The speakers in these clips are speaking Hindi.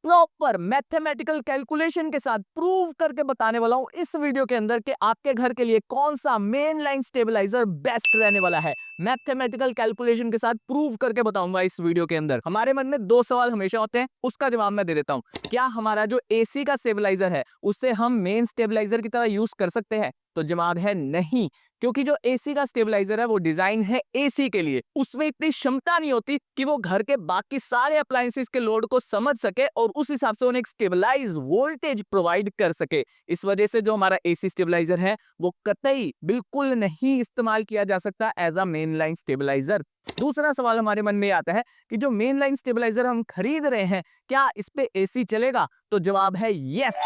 प्रॉपर मैथमेटिकल कैलकुलेशन के साथ प्रूव करके बताने वाला हूं इस वीडियो के अंदर कि आपके घर के लिए कौन सा मेन लाइन स्टेबलाइजर बेस्ट रहने वाला है। मैथमेटिकल कैलकुलेशन के साथ प्रूव करके बताऊंगा इस वीडियो के अंदर। हमारे मन में दो सवाल हमेशा होते हैं, उसका जवाब मैं दे देता हूं। क्या हमारा जो एसी का स्टेबलाइजर है उससे हम मेन स्टेबलाइजर की तरह यूज कर सकते हैं? तो जवाब है नहीं, क्योंकि जो एसी का स्टेबलाइजर है वो डिजाइन है एसी के लिए। उसमें इतनी क्षमता नहीं होती कि वो घर के बाकी सारे अप्लायंसेस के लोड को समझ सके और उस हिसाब से उन्हें एक स्टेबलाइज वोल्टेज प्रोवाइड कर सके। इस वजह से जो हमारा एसी स्टेबलाइजर है वो कतई बिल्कुल नहीं इस्तेमाल किया जा सकता as a main line stabiliser. दूसरा सवाल हमारे मन में आता है कि जो मेन लाइन स्टेबलाइजर हम खरीद रहे हैं, क्या इस पे एसी चलेगा? तो जवाब है यस,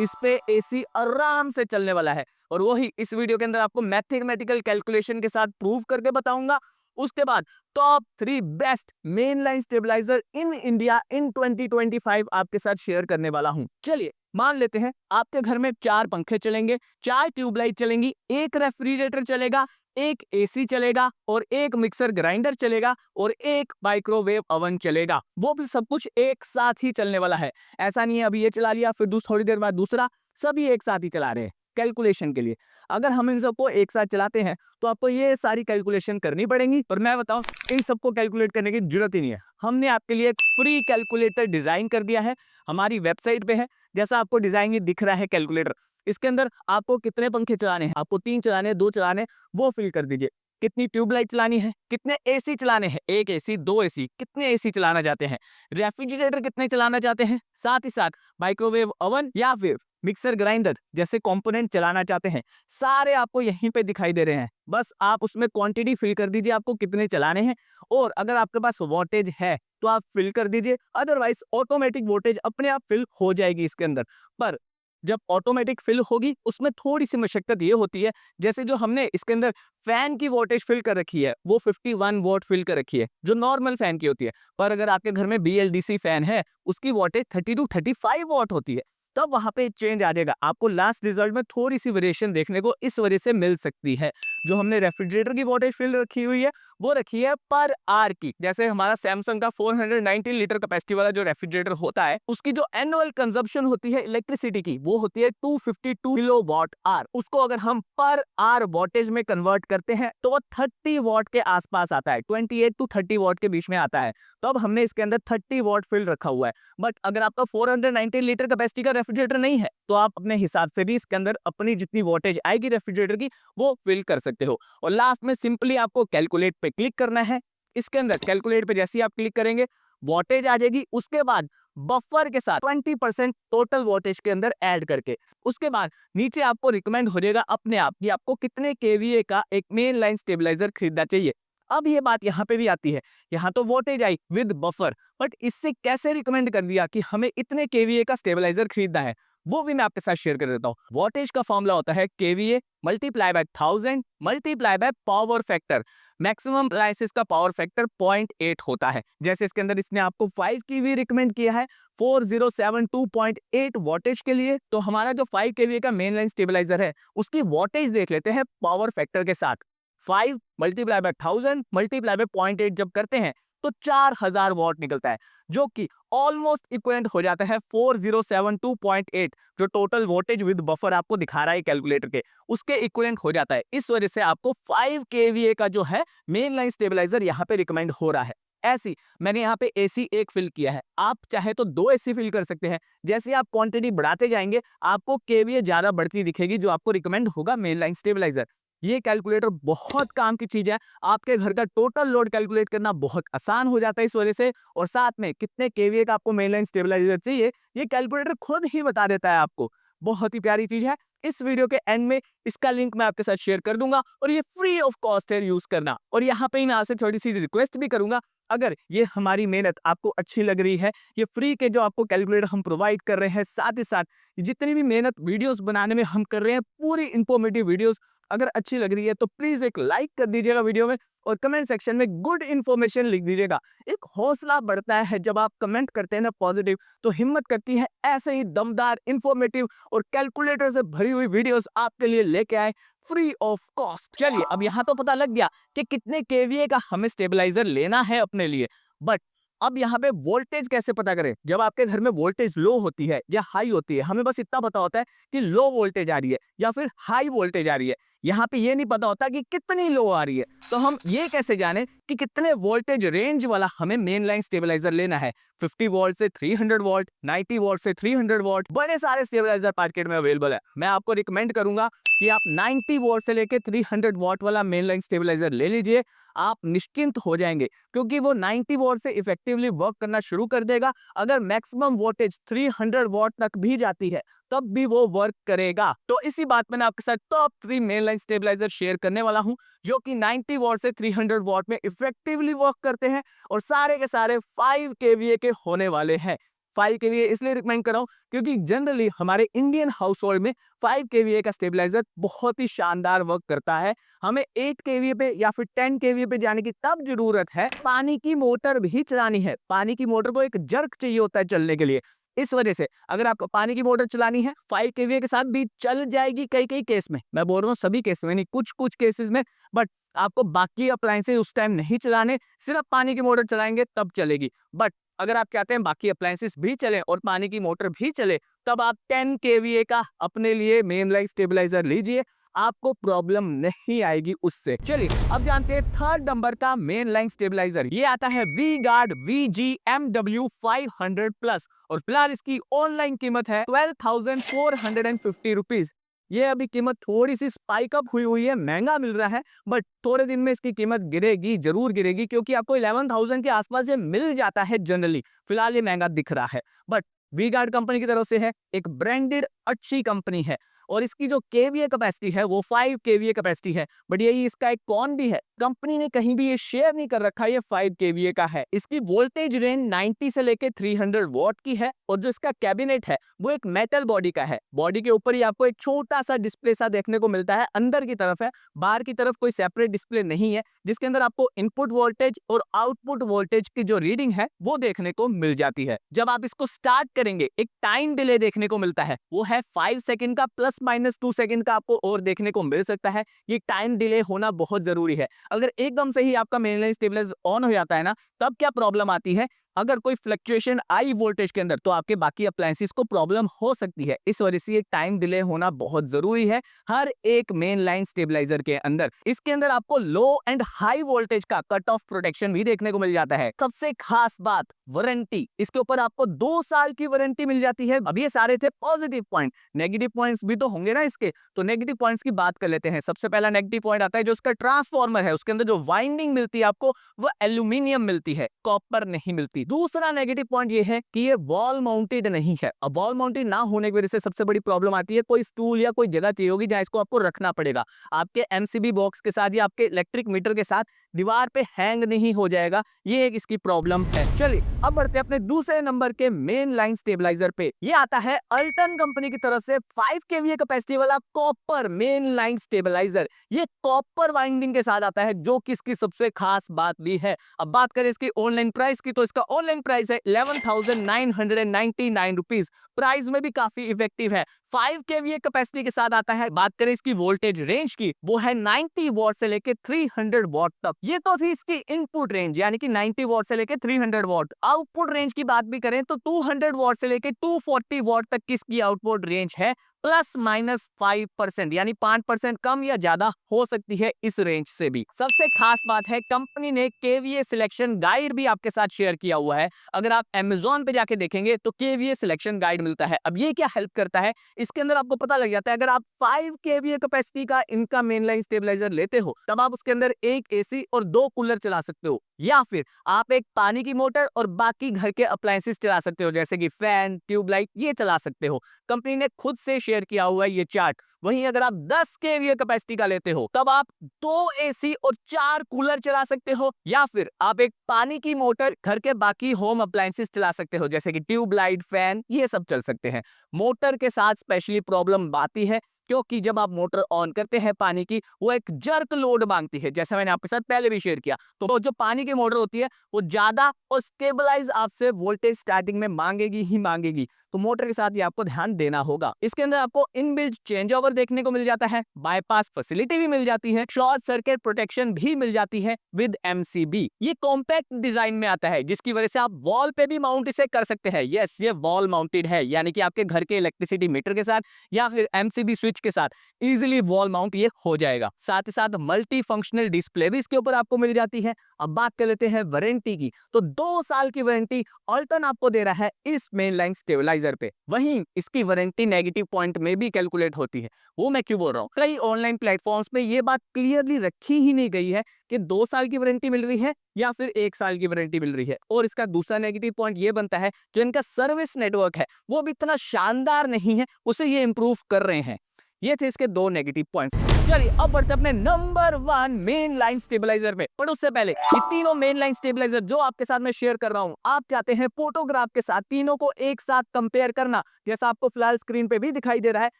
इस पे एसी आराम से चलने वाला है और वही इस वीडियो के अंदर आपको मैथमेटिकल कैलकुलेशन के साथ प्रूव करके बताऊंगा। उसके बाद top 3 best main line stabiliser in India in 2025 आपके साथ शेयर करने वाला हूं। चलिए मान लेते हैं आपके घर में 4 पंखे चलेंगे, 4 ट्यूबलाइट चलेंगी, एक रेफ्रिजरेटर चलेगा, एक एसी चलेगा और एक मिक्सर ग्राइंडर चलेगा और एक माइक्रोवेव ओवन चलेगा। वो भी सब कुछ एक साथ ही चलने वाला है। ऐसा नहीं है अभी ये चला लिया फिर थोड़ी देर बाद दूसरा, सभी एक साथ ही चला रहे हैं कैलकुलेशन के लिए। अगर हम इन सबको एक साथ चलाते हैं तो आपको ये सारी कैलकुलेशन करनी पड़ेंगी, पर मैं बताऊं इन सबको कैलकुलेट करने की जरूरत ही नहीं है। हमने आपके लिए एक फ्री कैलकुलेटर डिजाइन कर दिया है, हमारी वेबसाइट पे है। जैसा आपको डिजाइन ही दिख रहा है कैलकुलेटर, इसके अंदर आपको कितने पंखे चलाने हैं, आपको 3 चलाने हैं, 2 चलाने हैं, वो फिल कर दीजिए। कितनी ट्यूबलाइट चलानी है, कितने एसी चलाने हैं, 1 एसी 2 एसी, कितने एसी चलाना चाहते हैं, रेफ्रिजरेटर कितने चलाना चाहते हैं, साथ ही साथ माइक्रोवेव ओवन या फिर मिक्सर ग्राइंडर जैसे कंपोनेंट चलाना चाहते हैं, सारे आपको यहीं पे दिखाई दे रहे हैं। बस आप उसमें क्वांटिटी फिल कर दीजिए आपको कितने चलाने हैं, और अगर आपके पास वोल्टेज है तो आप फिल कर दीजिए, अदरवाइज ऑटोमेटिक वोल्टेज अपने आप फिल हो जाएगी इसके अंदर। पर जब ऑटोमेटिक फिल होगी उसमें थोड़ी सी मशक्कत ये होती है, जैसे जो हमने इसके अंदर फैन की वोल्टेज फिल कर रखी है वो 51 वोल्ट फिल कर रखी है जो नॉर्मल फैन की होती है, पर अगर आपके घर में BLDC फैन है उसकी वोल्टेज 30 to 35 वोल्ट होती है, तब वहां पे चेंज आ जाएगा। आपको लास्ट रिजल्ट में थोड़ी सी वेरिएशन देखने को इस वजह से मिल सकती है। जो हमने रेफ्रिजरेटर की वोल्टेज फिल रखी हुई है वो रखी है पर आर की। जैसे हमारा सैमसंग का 419 लीटर कैपेसिटी वाला जो रेफ्रिजरेटर होता है उसकी जो एनुअल कंजप्शन होती है इलेक्ट्रिसिटी की वो होती है 252 किलोवाट आर। उसको अगर हम पर आर वोल्टेज में कन्वर्ट करते हैं तो वो 30 वॉट के आसपास आता है, 28 to 30 वॉट के बीच में आता है। तो अब हमने इसके अंदर 30 वॉट फिल रखा हुआ है। बट अगर आपका 419 लीटर कैपेसिटी का रेफ्रिजरेटर नहीं है तो आप अपने हिसाब से भी इसके अंदर अपनी जितनी वोल्टेज आएगी रेफ्रिजरेटर की वो फिल कर सकते हो। और लास्ट में सिंपली आपको कैलकुलेट पे क्लिक करना है। इसके अंदर कैलकुलेट पे जैसे ही आप क्लिक करेंगे वोल्टेज आ जाएगी, उसके बाद बफर के साथ 20% टोटल वोल्टेज के अंदर ऐड करके उसके बाद नीचे आपको रिकमेंड हो जाएगा अपने आप कि आपको कितने केवीए का एक मेन लाइन स्टेबलाइजर खरीदना चाहिए। अब ये बात यहाँ पे भी आती है, यहाँ तो voltage I with buffer, but इससे कैसे रिकमेंड कर दिया कि हमें इतने केवीए का स्टेबलाइजर खरीदना है, वो भी मैं आपके साथ शेयर कर देता हूँ। वोल्टेज का फॉर्मूला होता है KVA multiply by 1000 multiply by power factor. Maximum appliances का पावर फैक्टर 0.8 होता है। जैसे इसके अंदर इसने आपको 5 केवीए रिकमेंड किया है 4072.8 वोल्टेज के लिए, तो हमारा जो 5 केवीए का मेन लाइन स्टेबलाइजर है उसकी वोल्टेज देख लेते हैं पावर फैक्टर के साथ। 5 मल्टीप्लाई बाय 1000 मल्टीप्लाई बाय 0.8 जब करते हैं तो 4000 वॉट निकलता है, जो कि ऑलमोस्ट इक्विवेलेंट हो जाता है 4072.8 जो टोटल वोल्टेज विद बफर आपको दिखा रहा है कैलकुलेटर के, उसके इक्विवेलेंट हो जाता है। इस वजह से आपको 5 केवीए का जो है मेन लाइन स्टेबलाइजर यहाँ पे रिकमेंड हो रहा है। ऐसी मैंने यहाँ पे एसी एक फिल किया है, आप चाहे तो 2 एसी फिल कर सकते हैं। जैसे आप क्वांटिटी बढ़ाते जाएंगे आपको केवीए ज्यादा बढ़ती दिखेगी जो आपको रिकमेंड होगा मेन लाइन स्टेबलाइजर। ये कैलकुलेटर बहुत काम की चीज है, आपके घर का टोटल लोड कैलकुलेट करना बहुत आसान हो जाता है इस वजह से, और साथ में कितने केवीए का आपको मेनलाइन स्टेबलाइजर चाहिए ये कैलकुलेटर खुद ही बता देता है आपको। बहुत ही प्यारी चीज है। इस वीडियो के एंड में इसका लिंक मैं आपके साथ शेयर कर दूंगा और ये फ्री ऑफ कॉस्ट है यूज करना। और यहाँ पे मैं आपसे थोड़ी सी रिक्वेस्ट भी करूंगा, अगर ये हमारी मेहनत आपको अच्छी लग रही है, ये फ्री के जो आपको कैलकुलेटर हम प्रोवाइड कर रहे हैं, साथ ही साथ जितनी भी मेहनत वीडियोस बनाने में हम कर रहे हैं पूरी इंफॉर्मेटिव वीडियोस अगर अच्छी लग रही है तो प्लीज एक लाइक कर दीजिएगा वीडियो में और कमेंट सेक्शन में गुड इन्फॉर्मेशन लिख दीजिएगा। एक हौसला बढ़ता है जब आप कमेंट करते हैं ना पॉजिटिव, तो हिम्मत करती है ऐसे ही दमदार इंफॉर्मेटिव और कैलकुलेटर से भरी हुई वीडियोस आपके लिए लेके आए फ्री ऑफ कॉस्ट। चलिए अब यहाँ तो पता लग गया कि कितने केवीए का हमें स्टेबलाइजर लेना है अपने लिए, बट अब यहाँ पे वोल्टेज कैसे पता करें? जब आपके घर में वोल्टेज लो होती है या हाई होती है, हमें बस इतना पता होता है कि लो वोल्टेज आ रही है या फिर हाई वोल्टेज आ रही है। यहाँ पे ये नहीं पता होता कि कितनी लो आ रही है। तो हम ये कैसे जाने कि कितने वोल्टेज रेंज वाला हमें मेन लाइन स्टेबलाइजर लेना है? 50 वोल्ट से 300 वोल्ट, 90 वोल्ट से 300 वोल्ट, बड़े सारे स्टेबलाइजर मार्केट में अवेलेबल है। मैं आपको रिकमेंड करूंगा कि आप 90 वोल्ट से लेके 300 वॉट वाला मेन लाइन स्टेबलाइजर ले लीजिए। आप निश्चिंत हो जाएंगे क्योंकि वो 90 वोल्ट से इफेक्टिवली वर्क करना शुरू कर देगा। अगर मैक्सिमम वोल्टेज 300 वॉट तक भी जाती है तब भी वो वर्क करेगा। तो इसी बात में मैं आपके साथ top 3 main line stabiliser share करने वाला हूं जो कि 90 वॉट से 300 वॉट में इफेक्टिवली वर्क करते हैं और सारे के सारे 5 केवीए के होने वाले हैं। 5 केवीए इसलिए रिकमेंड कर रहा हूं क्योंकि जनरली हमारे इंडियन हाउस होल्ड में 5 केवीए का स्टेबलाइजर बहुत ही शानदार वर्क करता है। हमें 8 केवीए पे या फिर 10 केवीए पे जाने की तब जरूरत है पानी की मोटर भी चलानी है। पानी की मोटर को एक जर्क चाहिए होता है चलने के लिए। इस वजह से अगर आपको पानी की मोटर चलानी है 5 केवीए के साथ भी चल जाएगी कई कई केस में। मैं बोल रहा हूँ सभी केस में नहीं, कुछ कुछ केसेस में। बट आपको बाकी अप्लायंसेस उस टाइम नहीं चलाने, सिर्फ पानी की मोटर चलाएंगे तब चलेगी। बट अगर आप चाहते हैं बाकी अप्लायंसेस भी चले और पानी की मोटर भी चले तब आप 10 केवीए का अपने लिए मेन लाइन स्टेबलाइजर लीजिए, आपको प्रॉब्लम नहीं आएगी उससे। चलिए अब जानते हैं थर्ड नंबर का मेन लाइन स्टेबलाइजर। ये आता है वी गार्ड VGMW 500 प्लस और फिलहाल इसकी ऑनलाइन कीमत है 12,450 रुपीज। ये अभी कीमत थोड़ी सी स्पाइक अप हुई है, महंगा मिल रहा है, बट थोड़े दिन में इसकी कीमत गिरेगी, जरूर गिरेगी, क्योंकि आपको 11,000 के आसपास ये मिल जाता है जनरली। फिलहाल ये महंगा दिख रहा है, बट वी गार्ड कंपनी की तरफ से है, एक ब्रांडेड अच्छी कंपनी है और इसकी जो केवीए कैपेसिटी है वो 5 केवीए कैपेसिटी है। बट यही इसका एक कॉन भी है, कंपनी ने कहीं भी ये शेयर नहीं कर रखा ये 5 केवीए का है। इसकी वोल्टेज रेंज 90 से लेके 300 वॉट की है और जो इसका कैबिनेट है वो एक मेटल बॉडी का है। बॉडी के ऊपर ही आपको एक छोटा सा डिस्प्ले सा देखने को मिलता है, अंदर की तरफ है, बाहर की तरफ कोई सेपरेट डिस्प्ले नहीं है, जिसके अंदर आपको इनपुट वोल्टेज और आउटपुट वोल्टेज की जो रीडिंग है वो देखने को मिल जाती है। जब आप इसको स्टार्ट करेंगे एक टाइम डिले देखने को मिलता है, वो है 5 सेकंड का, प्लस माइनस 2 सेकंड का आपको और देखने को मिल सकता है। ये टाइम डिले होना बहुत जरूरी है। अगर एकदम से ही आपका मेन लाइन स्टेबलाइजर ऑन हो जाता है ना, तब क्या प्रॉब्लम आती है, अगर कोई फ्लक्चुएशन आई वोल्टेज के अंदर तो आपके बाकी अप्लायंसेस को प्रॉब्लम हो सकती है। इस वजह से ये टाइम डिले होना बहुत जरूरी है हर एक मेन लाइन स्टेबलाइजर के अंदर। इसके अंदर आपको लो एंड हाई वोल्टेज का कट ऑफ प्रोटेक्शन भी देखने को मिल जाता है। सबसे खास बात वारंटी, इसके ऊपर आपको 2 साल की वारंटी मिल जाती है। अब ये सारे थे पॉजिटिव पॉइंट, नेगेटिव पॉइंट्स भी तो होंगे ना इसके, तो नेगेटिव पॉइंट्स की बात कर लेते हैं। सबसे पहला नेगेटिव पॉइंट आता है जो उसका ट्रांसफार्मर है, उसके अंदर जो वाइंडिंग मिलती है आपको वो एल्यूमिनियम मिलती है, कॉपर नहीं मिलती। दूसरा नेगेटिव पॉइंट ये है कि ये वॉल माउंटेड नहीं है। अब वॉल माउंटेड ना होने की वजह से सबसे बड़ी प्रॉब्लम आती है, कोई स्टूल या कोई जगह चाहिए होगी जहां इसको आपको रखना पड़ेगा। आपके एमसीबी बॉक्स के साथ या आपके इलेक्ट्रिक मीटर के साथ दीवार पे हैंग नहीं हो जाएगा, ये एक इसकी प्रॉब्लम है। चलिए अब बढ़ते हैं अपने दूसरे नंबर के मेन लाइन स्टेबलाइजर पे। ये आता है अल्टन कंपनी की तरफ से 5 केवीए कैपेसिटी वाला कॉपर मेन लाइन स्टेबलाइजर। ये कॉपर वाइंडिंग के साथ आता है जो कि इसकी सबसे खास बात भी है। अब बात करें इसकी ऑनलाइन प्राइस की, तो इसका ऑनलाइन प्राइस है 11,999 रुपीज। प्राइस में भी काफी इफेक्टिव है, 5 केवीए कैपेसिटी के साथ आता है। बात करें इसकी वोल्टेज रेंज की, वो है 90 वॉट से लेके 300 वॉट तक। ये तो थी इसकी इनपुट रेंज, यानी कि 90 वॉट से लेके 300 वॉट। आउटपुट रेंज की बात भी करें तो 200 वॉट से लेके 240 वॉट तक की इसकी आउटपुट रेंज है, प्लस माइनस 5%, यानी 5% कम या ज्यादा हो सकती है इस रेंज से भी। सबसे खास बात है कंपनी ने केवीए सिलेक्शन गाइड भी आपके साथ शेयर किया हुआ है। अगर आप Amazon पे जाके देखेंगे तो केवीए सिलेक्शन गाइड मिलता है। अब ये क्या हेल्प करता है, इसके अंदर आपको पता लग जाता है अगर आप 5 केवीए कैपेसिटी का इनका मेन लाइन स्टेबलाइजर लेते हो तब आप उसके अंदर एक एसी और 2 कूलर चला सकते हो, या फिर आप एक पानी की मोटर और बाकी घर के अप्लायंसेस चला सकते हो, जैसे कि फैन, ट्यूबलाइट, ये चला सकते हो। कंपनी ने खुद से शेयर किया हुआ है ये चार्ट। वहीं अगर आप 10 केवीए कैपेसिटी का लेते हो तब आप 2 एसी और 4 कूलर चला सकते हो, या फिर आप एक पानी की मोटर घर के बाकी होम अप्लायंसेस चला सकते हो, जैसे कि ट्यूबलाइट, फैन, ये सब चल सकते हैं। मोटर के साथ स्पेशली प्रॉब्लम आती है क्योंकि जब आप मोटर ऑन करते हैं पानी की, वो एक जर्क लोड मांगती है, जैसा मैंने आपके साथ पहले भी शेयर किया। तो जो पानी की मोटर होती है वो ज्यादा और स्टेबलाइज आपसे वोल्टेज स्टार्टिंग में मांगेगी ही मांगेगी, तो मोटर के साथ ये आपको ध्यान देना होगा। इसके अंदर आपको इनबिल्ट चेंज ओवर देखने को मिल जाता है, बाईपास फैसिलिटी भी मिल जाती है, शॉर्ट सर्किट प्रोटेक्शन भी मिल जाती है विद एमसीबी। ये कॉम्पैक्ट डिजाइन में आता है, जिसकी वजह से आप वॉल पे भी माउंट इसे कर सकते हैं। यस, ये वॉल माउंटेड है, यानी कि आपके घर के इलेक्ट्रिसिटी मीटर के साथ या फिर एमसीबी स्विच के साथ इजीली वॉल माउंट ये हो जाएगा। साथ ही साथ मल्टी फंक्शनल डिस्प्ले भी इसके ऊपर आपको मिल जाती है। अब बात कर लेते हैं वारंटी की, तो 2 साल की वारंटी ऑल्टन आपको दे रहा है इस मेन लाइन स्टेबलाइजर पे। वहीं इसकी वारंटी नेगेटिव पॉइंट में भी कैलकुलेट होती है। वो मैं क्यों बोल रहा हूँ, कई ऑनलाइन प्लेटफॉर्म्स पे ये बात क्लियरली रखी ही नहीं गई है कि 2 साल की वारंटी मिल रही है या फिर 1 साल की वारंटी मिल रही है। और इसका दूसरा नेगेटिव पॉइंट ये बनता है, जो इनका सर्विस नेटवर्क है वो भी इतना शानदार नहीं है, उसे ये इंप्रूव कर रहे हैं। ये थे इसके 2 नेगेटिव पॉइंट्स। चलिए अब बढ़ते अपने नंबर 1 मेन लाइन स्टेबलाइजर पे। पर उससे पहले ये तीनों मेन लाइन स्टेबलाइजर जो आपके साथ मैं शेयर कर रहा हूं, आप चाहते हैं फोटोग्राफ के साथ तीनों को एक साथ कंपेयर करना, जैसा आपको फिलहाल स्क्रीन पे भी दिखाई दे रहा है,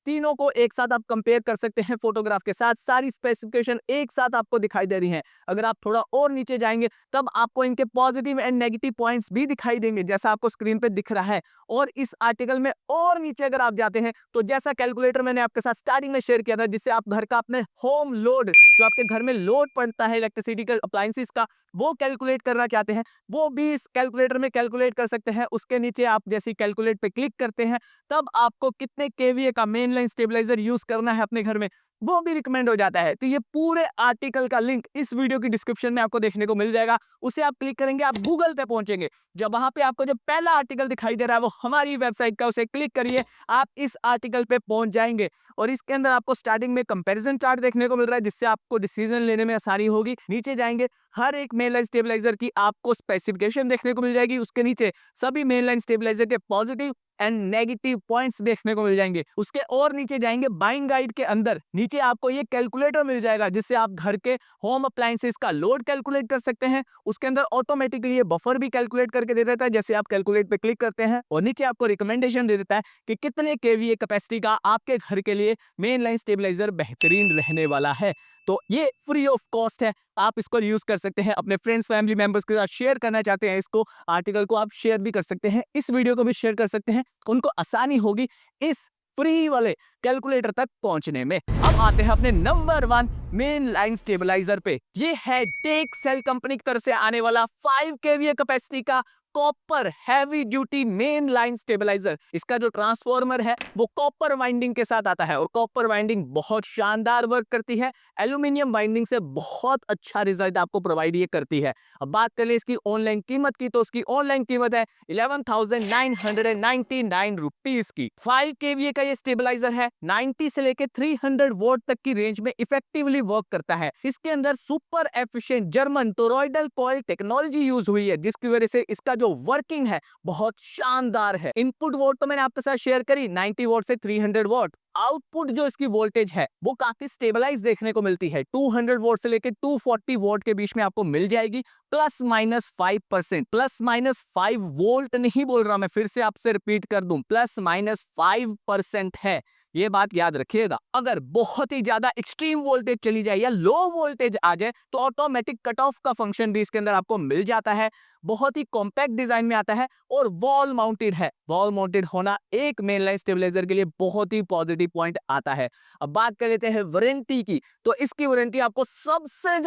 तीनों को एक साथ आप कंपेयर कर सकते हैं फोटोग्राफ के साथ। सारी स्पेसिफिकेशन एक साथ आपको दिखाई दे रही है। अगर आप थोड़ा और नीचे जाएंगे तब आपको इनके पॉजिटिव एंड नेगेटिव पॉइंट्स भी दिखाई देंगे, जैसा आपको स्क्रीन पे दिख रहा है। और इस आर्टिकल में और नीचे अगर आप जाते हैं तो जैसा कैलकुलेटर मैंने आपके साथ स्टार्टिंग में शेयर किया था, जिससे आप घर का अपने होम लोड, जो आपके घर में लोड पड़ता है इलेक्ट्रिसिटी के अप्लायंसेस का, वो कैलकुलेट करना चाहते हैं, वो भी इस कैलकुलेटर में कैलकुलेट कर सकते हैं। उसके नीचे आप जैसे कैलकुलेट पे क्लिक करते हैं तब आपको कितने केवीए का मेन लाइन स्टेबलाइजर यूज करना है अपने घर में, वो भी रिकमेंड हो जाता है। तो ये पूरे आर्टिकल का लिंक इस वीडियो की डिस्क्रिप्शन में आपको देखने को मिल जाएगा। उसे आप क्लिक करेंगे, आप गूगल पे पहुंचेंगे, जब वहां पे आपको जो पहला आर्टिकल दिखाई दे रहा है वो हमारी वेबसाइट का, उसे क्लिक करिए, आप इस आर्टिकल पे पहुंच जाएंगे। और इसके अंदर आपको स्टार्टिंग में कंपैरिजन चार्ट देखने को मिल रहा है, जिससे आपको डिसीजन लेने में आसानी होगी। नीचे जाएंगे, हर एक मेन लाइन स्टेबलाइजर की आपको स्पेसिफिकेशन देखने को मिल जाएगी। उसके नीचे सभी मेन लाइन स्टेबलाइजर के पॉजिटिव एंड नेगेटिव पॉइंट्स देखने को मिल जाएंगे। उसके और नीचे जाएंगे, बाइंग गाइड के अंदर नीचे आपको ये कैलकुलेटर मिल जाएगा, जिससे आप घर के होम अप्लायंसेस का लोड कैलकुलेट कर सकते हैं। उसके अंदर ऑटोमेटिकली ये बफर भी कैलकुलेट करके दे देता है, जैसे आप कैलकुलेट पे क्लिक करते हैं और नीचे आपको रिकमेंडेशन दे देता है कि कितने केवीए कैपेसिटी का आपके घर के लिए मेन लाइन स्टेबलाइजर बेहतरीन रहने वाला है। तो ये फ्री ऑफ कॉस्ट है, आप इसको यूज कर सकते हैं। अपने फ्रेंड्स फैमिली मेंबर्स के साथ शेयर करना चाहते हैं इसको, आर्टिकल को आप शेयर भी कर सकते हैं, इस वीडियो को भी शेयर कर सकते हैं, उनको आसानी होगी इस फ्री वाले कैलकुलेटर तक पहुंचने में। अब आते हैं अपने नंबर 1 मेन लाइन स्टेबलाइजर पे। ये है टेक सेल कंपनी की तरफ से आने वाला 5 केवीए कैपेसिटी का copper heavy duty main line stabiliser. इसका जो ट्रांसफॉर्मर है वो कॉपर वाइंडिंग के साथ आता है और कॉपर वाइंडिंग बहुत शानदार वर्क करती है, एल्यूमिनियम वाइंडिंग से बहुत अच्छा रिजल्ट आपको प्रोवाइड ये करती है। अब बात कर ले इसकी ऑनलाइन कीमत की, तो उसकी ऑनलाइन कीमत है 11,999 रुपीज की। 5 केवीए का ये स्टेबलाइजर है, 90 से लेके 300 वोल्ट तक की रेंज में इफेक्टिवली वर्क करता है। इसके अंदर super efficient German toroidal coil technology use हुई है, जिसकी वजह से इसका जो वर्किंग है बहुत शानदार है। इनपुट वोल्ट तो मैंने आपके साथ शेयर करी 90 वोल्ट से 300 वोल्ट। आउटपुट जो इसकी वोल्टेज है वो काफी स्टेबलाइज देखने को मिलती है, 200 वोल्ट से लेकर 240 वोल्ट के बीच में आपको मिल जाएगी, +-5%। +-5 वोल्ट नहीं बोल रहा मैं, फिर से आपसे रिपीट कर दूं, +-5% है, ये बात याद रखिएगा। अगर बहुत ही ज्यादा एक्सट्रीम वोल्टेज चली जाए या लो वोल्टेज आ जाए तो ऑटोमेटिक कट ऑफ का फंक्शन भी इसके अंदर आपको मिल जाता है। बहुत ही कॉम्पैक्ट डिजाइन में आता है और वॉल माउंटेड है। वॉल माउंटेड होना एक मेन लाइन स्टेबलाइजर के लिए बहुत ही पॉजिटिव पॉइंट आता है। अब बात कर लेते हैं वारंटी की, तो इसकी वारंटी आपको सबसे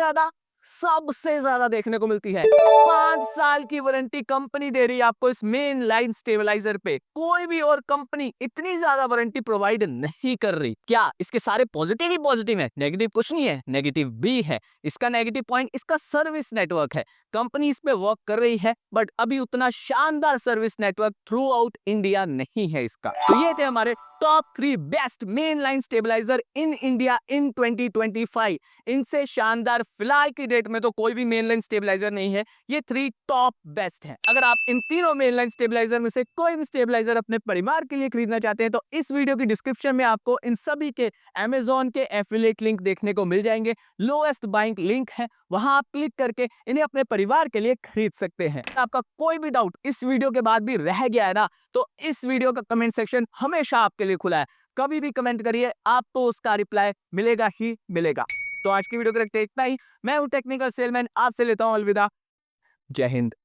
ज्यादा देखने को मिलती है। 5 साल की वारंटी कंपनी दे रही है आपको इस मेन लाइन स्टेबलाइजर पे। कोई भी और कंपनी इतनी ज्यादा वारंटी प्रोवाइड नहीं कर रही। क्या इसके सारे पॉजिटिव ही पॉजिटिव है, नेगेटिव कुछ नहीं है? नेगेटिव भी है। इसका नेगेटिव पॉइंट इसका सर्विस नेटवर्क है। कंपनी इस पे वर्क कर रही है बट अभी उतना शानदार service network throughout India नहीं है इसका। तो ये थे हमारे top 3 best main line stabiliser in India in 2025। इनसे शानदार फिलहाल की डेट में तो कोई भी मेन लाइन स्टेबलाइजर नहीं है, ये 3 टॉप बेस्ट हैं। अगर आप इन तीनों मेन लाइन स्टेबलाइजर में से कोई भी स्टेबलाइजर अपने परिवार के लिए खरीदना चाहते हैं तो इस वीडियो की डिस्क्रिप्शन में आपको इन सभी के अमेजॉन के एफिलिएट लिंक देखने को मिल जाएंगे। लोएस्ट बाइंग लिंक है, वहां आप क्लिक करके इन्हें अपने परिवार के लिए खरीद सकते हैं। आपका कोई भी डाउट इस वीडियो के बाद भी रह गया है ना, तो इस वीडियो का कमेंट सेक्शन हमेशा आपके लिए खुला है। कभी भी कमेंट करिए, आपको उसका रिप्लाई मिलेगा ही मिलेगा। तो आज की वीडियो को रखते इतना ही। मैं हूं टेक्निकल सेलमैन, आपसे लेता हूं अलविदा। जय हिंद।